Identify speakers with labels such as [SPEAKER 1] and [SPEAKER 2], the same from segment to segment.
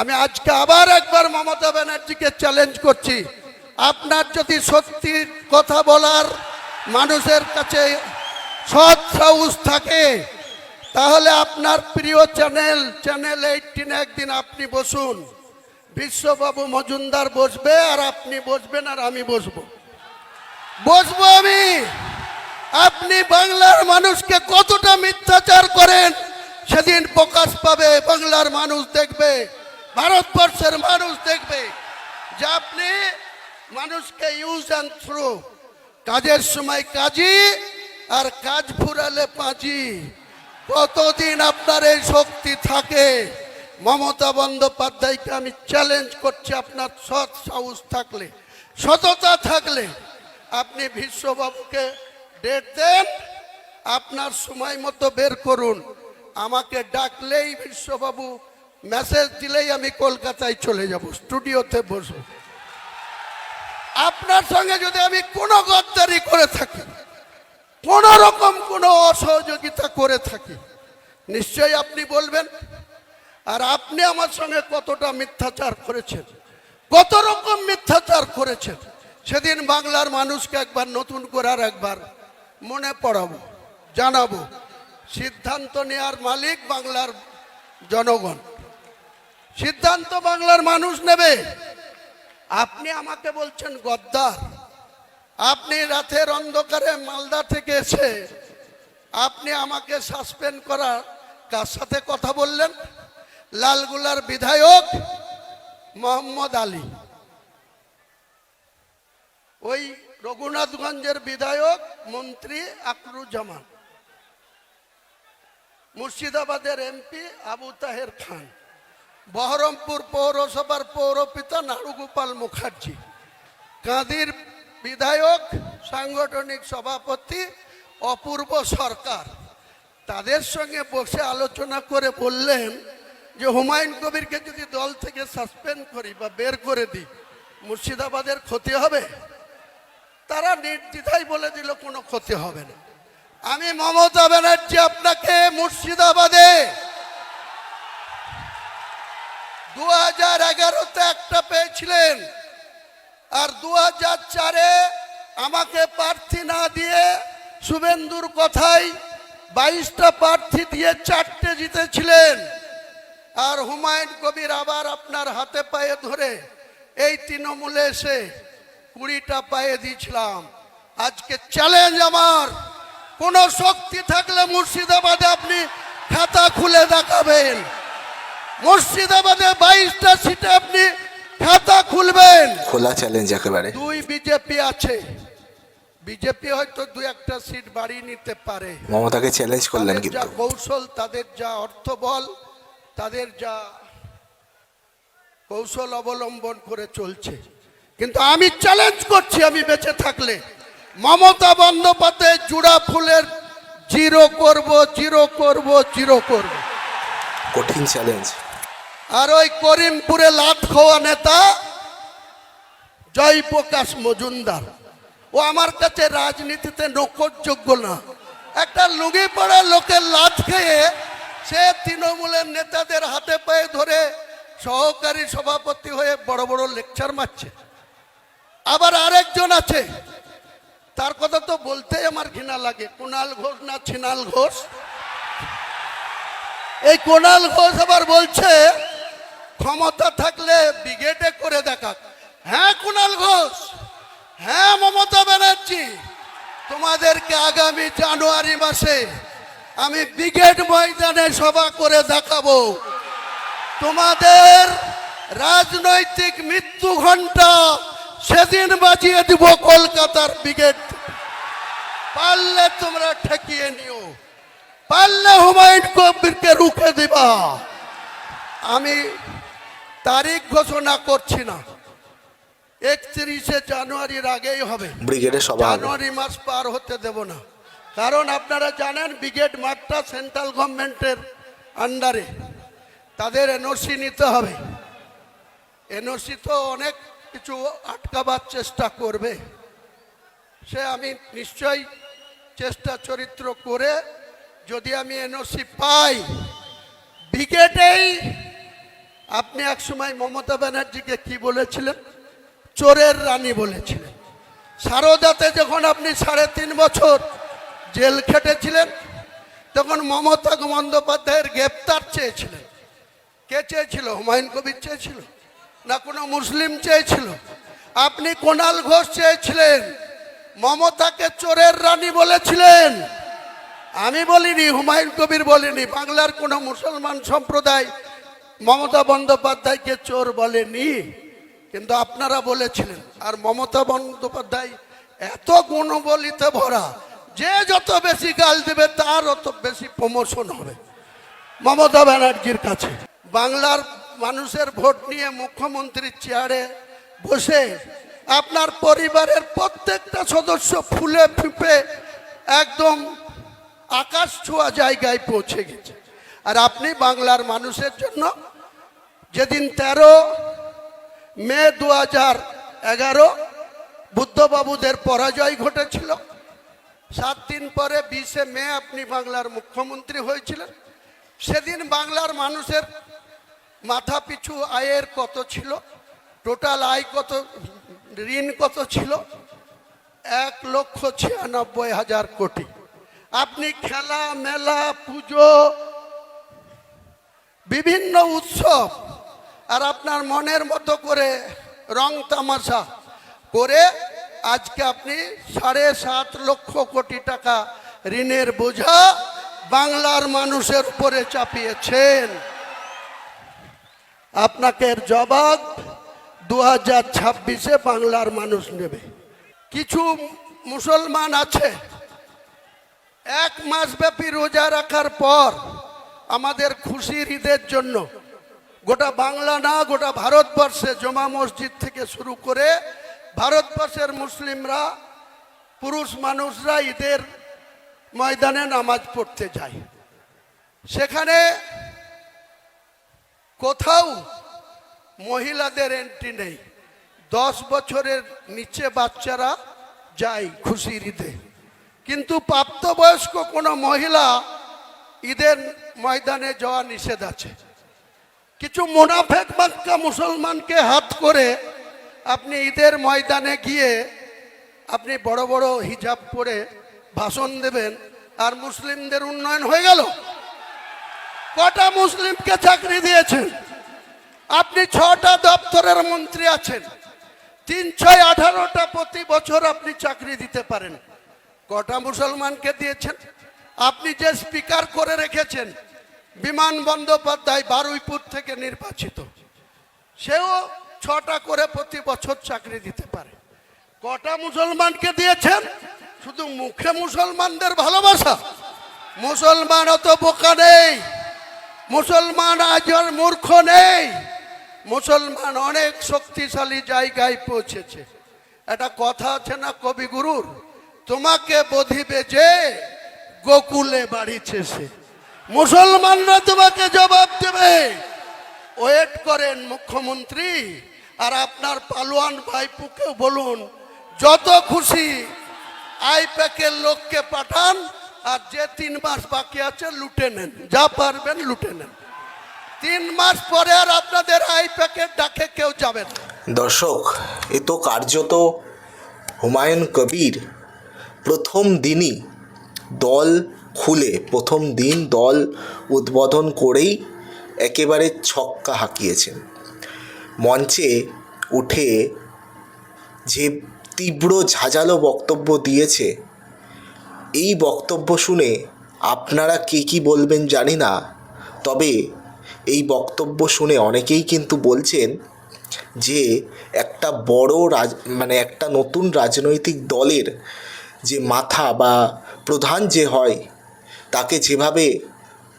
[SPEAKER 1] আমি আজকে আবার একবার মমতা ব্যানার্জিকে চ্যালেঞ্জ করছি, আপনার যদি সত্যি কথা বলার মানুষের কাছে সৎ সাহস থাকে, তাহলে আপনার প্রিয় চ্যানেল 18 একদিন আপনি বসুন, বিশ্ববাবু মজুমদার বসবে আর আপনি বসবেন আর আমি বসবো আমি। আপনি বাংলার মানুষকে কতটা মিথ্যাচার করেন সেদিন প্রকাশ পাবে, বাংলার মানুষ দেখবে, ভারতবর্ষের মানুষ দেখবে যে আপনি মানুষকে ইউজ অ্যান্ড থ্রো, কাজের সময় কাজী আর কাজ ফুরালে পাঁচি। কতদিন আপনার এই শক্তি থাকে? মমতা বন্দ্যোপাধ্যায়কে আমি চ্যালেঞ্জ করছি, আপনার সৎ সাহস থাকলে, সততা থাকলে আপনি বিশ্ববাবুকে ডেট দেন, আপনার সময় মতো বের করুন। আমাকে ডাকলেই বিশ্ববাবু মেসেজ দিলেই আমি কলকাতায় চলে যাব, স্টুডিওতে বসবো। আপনার সঙ্গে যদি আমি কোনো গদ্দারি করে থাকি, কোন রকম কোনো অসহযোগিতা করে থাকি, নিশ্চয়ই আপনি বলবেন। আর আপনি আমার সঙ্গে কতটা মিথ্যাচার করেছেন, কত রকম মিথ্যাচার করেছেন, সেদিন বাংলার মানুষকে একবার নতুন করে আর একবার মনে পড়াবো, জানাবো। সিদ্ধান্ত নেওয়ার মালিক বাংলার জনগণ, সিদ্ধান্ত বাংলার মানুষ নেবে। আপনি আমাকে বলছেন গদ্দার। আপনি রাতের অন্ধকারে মালদা থেকে এসে আপনি আমাকে সাসপেন্ড করার কার সাথে কথা বললেন? লালগুলার বিধায়ক মোহাম্মদ আলী, ওই রঘুনাথগঞ্জের বিধায়ক মন্ত্রী আকরুজ্জামান, মুর্শিদাবাদের এমপি আবু তাহের খান, বহরমপুর পৌরসভার পৌরপিতা নাড়ুগোপাল মুখার্জি, কাঁদির বিধায়ক সাংগঠনিক সভাপতি অপূর্ব সরকার, তাদের সঙ্গে বসে আলোচনা করে বললেন যে হুমায়ুন কবিরকে যদি দল থেকে সাসপেন্ড করি বা বের করে দিই, মুর্শিদাবাদের ক্ষতি হবে? তারা নির্দ্বিধায় বলে দিল কোনো ক্ষতি হবে না। আমি মমতা ব্যানার্জি আপনাকে মুর্শিদাবাদে 2011-তে একটা পেয়েছিলেন, আর 2004-এ আমাকে প্রার্থী না দিয়ে শুভেন্দুর কথায় 22টা প্রার্থী দিয়ে 4টে জিতেছিলেন। আর হুমায়ুন কবির আবার আপনার হাতে পায়ে ধরে এই তৃণমূলে এসে 20টা পায়ে দিয়েছিলাম। আজকে চ্যালেঞ্জ আমার, কোন শক্তি থাকলে মুর্শিদাবাদে আপনি খাতা খুলে দেখাবেন। মুর্শিদাবাদে 22টা সিটে আপনি খাতা খুলবেন,
[SPEAKER 2] খোলা চ্যালেঞ্জ একেবারে।
[SPEAKER 1] 2 বিজেপি আছে, বিজেপি হয়তো 2-1টা সিট বাড়িয়ে নিতে পারে।
[SPEAKER 2] মমতাকে চ্যালেঞ্জ করলেন,
[SPEAKER 1] যা
[SPEAKER 2] কিন্তু
[SPEAKER 1] কৌশল, তাদের যা অর্থবল, তাদের যা কৌশল অবলম্বন করে চলছে, কিন্তু আমি চ্যালেঞ্জ করছি, আমি বেঁচে থাকলে মমতা বন্দ্যোপাধ্যায় জুড়া ফুলের জিরো করব, জিরো করব, জিরো করব।
[SPEAKER 2] কঠিন চ্যালেঞ্জ।
[SPEAKER 1] আর ওই করিমপুরে লাট খাওয়া নেতা জয়প্রকাশ মজুমদার, ও আমার কাছে রাজনীতিতে নকরযোগ্য না। একটা লুঙ্গি পড়া লোকের লাট খেয়ে সে তৃণমূলের নেতাদের হাতে পায়ে ধরে সহকারী সভাপতি হয়ে বড় বড় লেকচার মারছে। আবার আরেকজন আছে, তার কথা তো বলতেই আমার ঘৃণা লাগে, কুণাল ঘোষ না ছিনাল ঘোষ। এই কুণাল ঘোষ আবার বলছে ক্ষমতা থাকলে ব্রিগেডে করে দেখাক। হ্যাঁ কুণাল ঘোষ, হ্যাঁ মমতা ব্যানার্জি, তোমাদেরকে আগামী জানুয়ারি মাসে আমি ব্রিগেড ময়দানে সভা করে দেখাবো। তোমাদের রাজনৈতিক মৃত্যু ঘণ্টা সেদিন বাজিয়ে দিব কলকাতার ব্রিগেড। পারলে তোমরা ঠেকিয়ে নিও, পারলে হুমায়ুন কবিরকে রুখে দিবা। আমি তারিখ ঘোষণা করছি না, 31শে জানুয়ারির আগেই হবে
[SPEAKER 2] ব্রিগেডে সভা।
[SPEAKER 1] জানুয়ারি মাস পার হতে দেব না, কারণ আপনারা জানেন ব্রিগেড মাঠটা সেন্ট্রাল গভর্নমেন্টের আন্ডারে, তাদের এনওসি নিতে হবে। এনওসি তো অনেক কিছু আটকাবার চেষ্টা করবে, সে আমি নিশ্চয়ই চেষ্টা চরিত্র করে যদি আমি এনওসি পাই, ব্রিগেডেই আপনি একসময় মমতা ব্যানার্জিকে কি বলেছিলেন? চোরের রানী বলেছিলেন। সারদাতে যখন আপনি 3.5 বছর জেল খেটেছিলেন, তখন মমতা বন্দ্যোপাধ্যায়ের গ্রেপ্তার চেয়েছিলেন। কে চেয়েছিল? হুমায়ুন কবির চেয়েছিল না কোনো মুসলিম চেয়েছিল? আপনি কোনাল ঘোষ চেয়েছিলেন। মমতাকে চোরের রানী বলেছিলেন। আমি বলিনি, হুমায়ুন কবির বলেনি, বাংলার কোনো মুসলমান সম্প্রদায় মমতা বন্দ্যোপাধ্যায়কে চোর বলেনি, কিন্তু আপনারা বলেছিলেন। আর মমতা বন্দ্যোপাধ্যায় এত গুণবলিতে ভরা, যে যত বেশি গাল দেবে তার অত বেশি প্রমোশন হবে মমতা ব্যানার্জির কাছে। বাংলার মানুষের ভোট নিয়ে মুখ্যমন্ত্রীর চেয়ারে বসে আপনার পরিবারের প্রত্যেকটা সদস্য ফুলে ফিপে একদম আকাশ ছোঁয়া জায়গায় পৌঁছে গেছে। আর আপনি বাংলার মানুষের জন্য যেদিন 13 মে 2011 বুদ্ধবাবুদের পরাজয় ঘটেছিল, 7 দিন পরে 20 মে আপনি বাংলার মুখ্যমন্ত্রী হয়েছিলেন। সেদিন বাংলার মানুষের মাথা পিছু আয়ের কত ছিল, টোটাল আয় কত, ঋণ কত ছিল? 1,96,000 কোটি। আপনি খেলা মেলা পুজো বিভিন্ন উৎসব আর আপনার মনের মতো করে রং তামাশা করে আজকে আপনি 7.5 লক্ষ কোটি টাকা ঋণের বোঝা বাংলার মানুষের উপরে চাপিয়েছেন। আপনাকে এর জবাব 2026-এ বাংলার মানুষ নেবে। কিছু মুসলমান আছে 1 মাস ব্যাপী রোজা রাখার পর আমাদের খুশির ঈদের জন্য গোটা বাংলা না গোটা ভারতবর্ষে জমা মসজিদ থেকে শুরু করে ভারতবর্ষের মুসলিমরা, পুরুষ মানুষরা ঈদের ময়দানে নামাজ পড়তে যায়। সেখানে কোথাও মহিলাদের এন্ট্রি নেই। 10 বছরের নিচে বাচ্চারা যায় খুশির ঈদে, কিন্তু প্রাপ্তবয়স্ক কোনো মহিলা ঈদের ময়দানে যাওয়া নিষেধ আছে। কিছু মুনাফেক মাক্কা মুসলমানকে হাত করে আপনি ঈদের ময়দানে গিয়ে আপনি বড় বড় হিজাব পরে ভাষণ দেবেন, আর মুসলিমদের উন্নয়ন হয়ে গেল? কটা মুসলিমকে চাকরি দিয়েছেন? আপনি 6টা দপ্তরের মন্ত্রী আছেন, 3-6-18টা প্রতি বছর আপনি চাকরি দিতে পারেন। কটা মুসলমানকে দিয়েছেন? আপনি যে স্পিকার করে রেখেছেন বিমান বন্দ্যোপাধ্যায়, বারুইপুর থেকে নির্বাচিত, সেও 6টা করে প্রতি বছর চাকরি দিতে পারে। কটা মুসলমানকে দিয়েছেন? শুধু মুখে মুসলমানদের ভালোবাসা। মুসলমান অত বোকা নেই, মুসলমান আজ আর মূর্খ নেই, মুসলমান অনেক শক্তিশালী জায়গায় পৌঁছেছে। একটা কথা আছে না কবিগুরুর, তোমাকে বধিবে যে গোকুলে বাড়িছে সে। মুসলমানরা তোমাকে জবাব দেবে। ওয়েট করেন মুখ্যমন্ত্রী, আর আপনার পালোয়ান ভাইপুকেও বলুন যত খুশি আইপ্যাকের লোককে পাঠান, আর যে 3 মাস বাকি আছে লুটে নেন, যা পারবেন লুটে নেন। 3 মাস পরে আর আপনাদের আইপ্যাকের ডাকে কেউ যাবে না।
[SPEAKER 2] দর্শক, এ তো কার্যত হুমায়ুন কবির প্রথম দিনই দল খুলে, প্রথম দিন দল উদ্বোধন করেই একেবারে ছক্কা হাঁকিয়েছেন। মঞ্চে উঠে যে তীব্র ঝাঁঝালো বক্তব্য দিয়েছে, এই বক্তব্য শুনে আপনারা কে কী বলবেন জানি না, তবে এই বক্তব্য শুনে অনেকেই কিন্তু বলছেন যে একটা বড় একটা নতুন রাজনৈতিক দলের যে মাথা বা প্রধান যে হয়, তাকে যেভাবে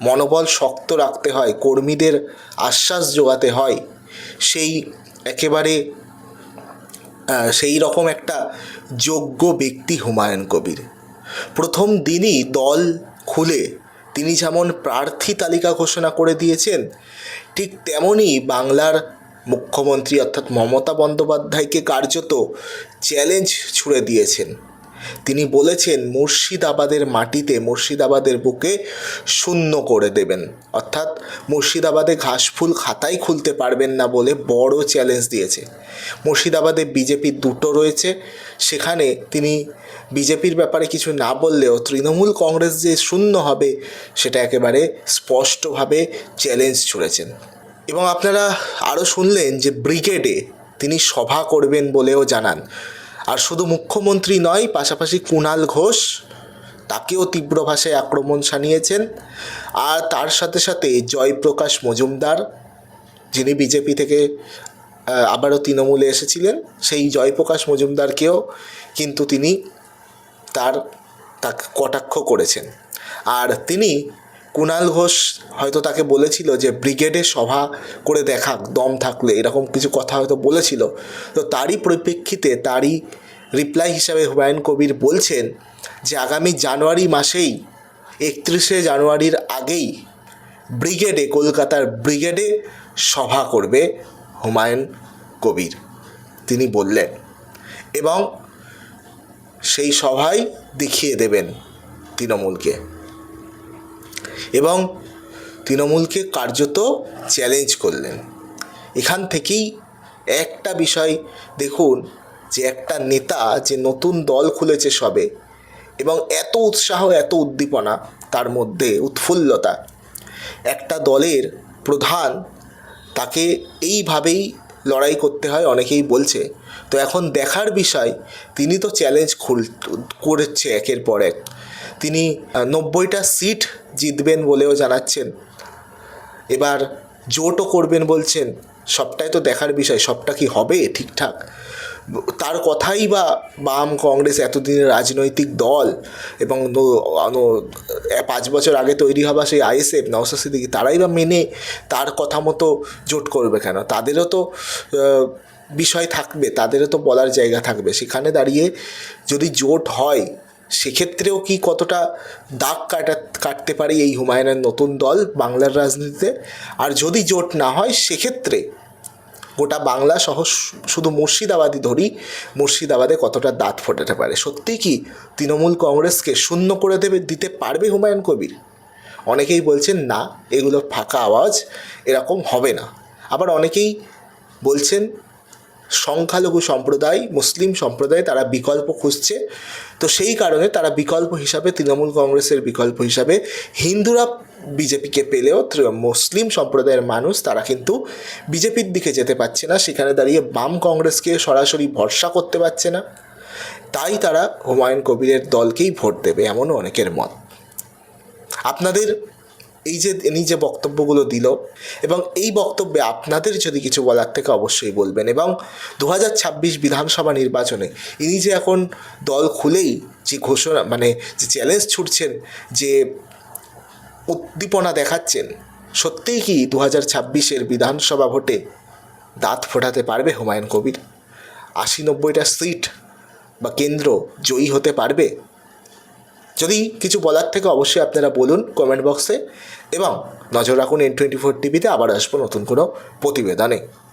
[SPEAKER 2] মনোবল শক্ত রাখতে হয়, কর্মীদের আশ্বাস জোগাতে হয়, সেই রকম একটা যোগ্য ব্যক্তি হুমায়ুন কবির। প্রথম দিনই দল খুলে তিনি যেমন প্রার্থী তালিকা ঘোষণা করে দিয়েছেন, ঠিক তেমনই বাংলার মুখ্যমন্ত্রী অর্থাৎ মমতা বন্দ্যোপাধ্যায়কে কার্যত চ্যালেঞ্জ ছুড়ে দিয়েছেন। তিনি বলেছেন মুর্শিদাবাদের মাটিতে, মুর্শিদাবাদের বুকে শূন্য করে দেবেন, অর্থাৎ মুর্শিদাবাদে ঘাসফুল খাতাই খুলতে পারবেন না বলে বড় চ্যালেঞ্জ দিয়েছে। মুর্শিদাবাদে বিজেপির দুটো রয়েছে, সেখানে তিনি বিজেপির ব্যাপারে কিছু না বললেও তৃণমূল কংগ্রেস যে শূন্য হবে সেটা একেবারে স্পষ্টভাবে চ্যালেঞ্জ ছুড়েছেন। এবং আপনারা আরও শুনলেন যে ব্রিগেডে তিনি সভা করবেন বলেও জানান। আর শুধু মুখ্যমন্ত্রী নয়, পাশাপাশি কুণাল ঘোষ, তাকেও তীব্র ভাষায় আক্রমণ শানিয়েছেন। আর তার সাথে সাথে জয়প্রকাশ মজুমদার, যিনি বিজেপি থেকে আবারও তৃণমূলে এসেছিলেন, সেই জয়প্রকাশ মজুমদারকেও কিন্তু তিনি তাকে কটাক্ষ করেছেন। আর তিনি কুণাল ঘোষ হয়তো তাকে বলেছিল যে ব্রিগেডে সভা করে দেখাক দম থাকলে, এরকম কিছু কথা হয়তো বলেছিল। তো তারই পরিপ্রেক্ষিতে তারই রিপ্লাই হিসাবে হুমায়ুন কবির বলছেন যে আগামী জানুয়ারি মাসেই 31শে জানুয়ারির আগেই ব্রিগেডে, কলকাতার ব্রিগেডে সভা করবে হুমায়ুন কবির, তিনি বললেন। এবং সেই সভায় দেখিয়ে দেবেন তৃণমূলকে, এবং তৃণমূলকে কার্যত চ্যালেঞ্জ করলেন। এখান থেকেই একটা বিষয় দেখুন যে একটা নেতা যে নতুন দল খুলেছে সবে, এবং এত উৎসাহ, এত উদ্দীপনা তার মধ্যে, উৎফুল্লতা, একটা দলের প্রধান, তাকে এইভাবেই লড়াই করতে হয় অনেকেই বলছে। তো এখন দেখার বিষয়, তিনি তো চ্যালেঞ্জ করেছে একের পর এক। তিনি 90টা সিট জিতবেন বলেও জানাচ্ছেন, এবার জোটও করবেন বলছেন। সবটাই তো দেখার বিষয়, সবটা কি হবে ঠিকঠাক। তার কথাই বা বাম কংগ্রেস, এতদিনের রাজনৈতিক দল, এবং 5 বছর আগে তৈরি হওয়া সেই আইএসএফ, নওশাদ সিদ্দিকী, তারাই বা মেনে তার কথা মতো জোট করবে কেন? তাদেরও তো বিষয় থাকবে, তাদেরও তো বলার জায়গা থাকবে। সেখানে দাঁড়িয়ে যদি জোট হয়, সেক্ষেত্রেও কি কতটা দাগ কাটতে পারে এই হুমায়ুনের নতুন দল বাংলার রাজনীতিতে? আর যদি জোট না হয়, সেক্ষেত্রে গোটা বাংলা সহ শুধু মুর্শিদাবাদই ধরি, মুর্শিদাবাদে কতটা দাঁত ফোটাতে পারে? সত্যিই কি তৃণমূল কংগ্রেসকে শূন্য করে দিতে পারবে হুমায়ুন কবির? অনেকেই বলছেন না, এগুলো ফাঁকা আওয়াজ, এরকম হবে না। আবার অনেকেই বলছেন সংখ্যালঘু সম্প্রদায়, মুসলিম সম্প্রদায়, তারা বিকল্প খুঁজছে, তো সেই কারণে তারা বিকল্প হিসাবে, তৃণমূল কংগ্রেসের বিকল্প হিসাবে হিন্দুরা বিজেপিকে পেলেও মুসলিম সম্প্রদায়ের মানুষ তারা কিন্তু বিজেপির দিকে যেতে পারছে না, সেখানে দাঁড়িয়ে বাম কংগ্রেসকে সরাসরি ভরসা করতে পারছে না, তাই তারা হুমায়ুন কবিরের দলকেই ভোট দেবে, এমনও অনেকের মত। আপনাদের এই যে ইনি যে বক্তব্যগুলো দিল, এবং এই বক্তব্যে আপনাদের যদি কিছু বলার থেকে অবশ্যই বলবেন। এবং 2026 বিধানসভা নির্বাচনে ইনি যে এখন দল খুলেই যে ঘোষণা, মানে যে চ্যালেঞ্জ ছুটছেন, যে উদ্দীপনা দেখাচ্ছেন, সত্যিই কি 2026-এর বিধানসভা ভোটে দাঁত ফোটাতে পারবে হুমায়ুন কবির? 80-90টা সিট বা কেন্দ্র জয়ী হতে পারবে? যদি কিছু বলার থেকে অবশ্যই আপনারা বলুন কমেন্ট বক্সে, এবং নজর রাখুন N24 টিভিতে। আবার আসবো নতুন কোনো প্রতিবেদনে।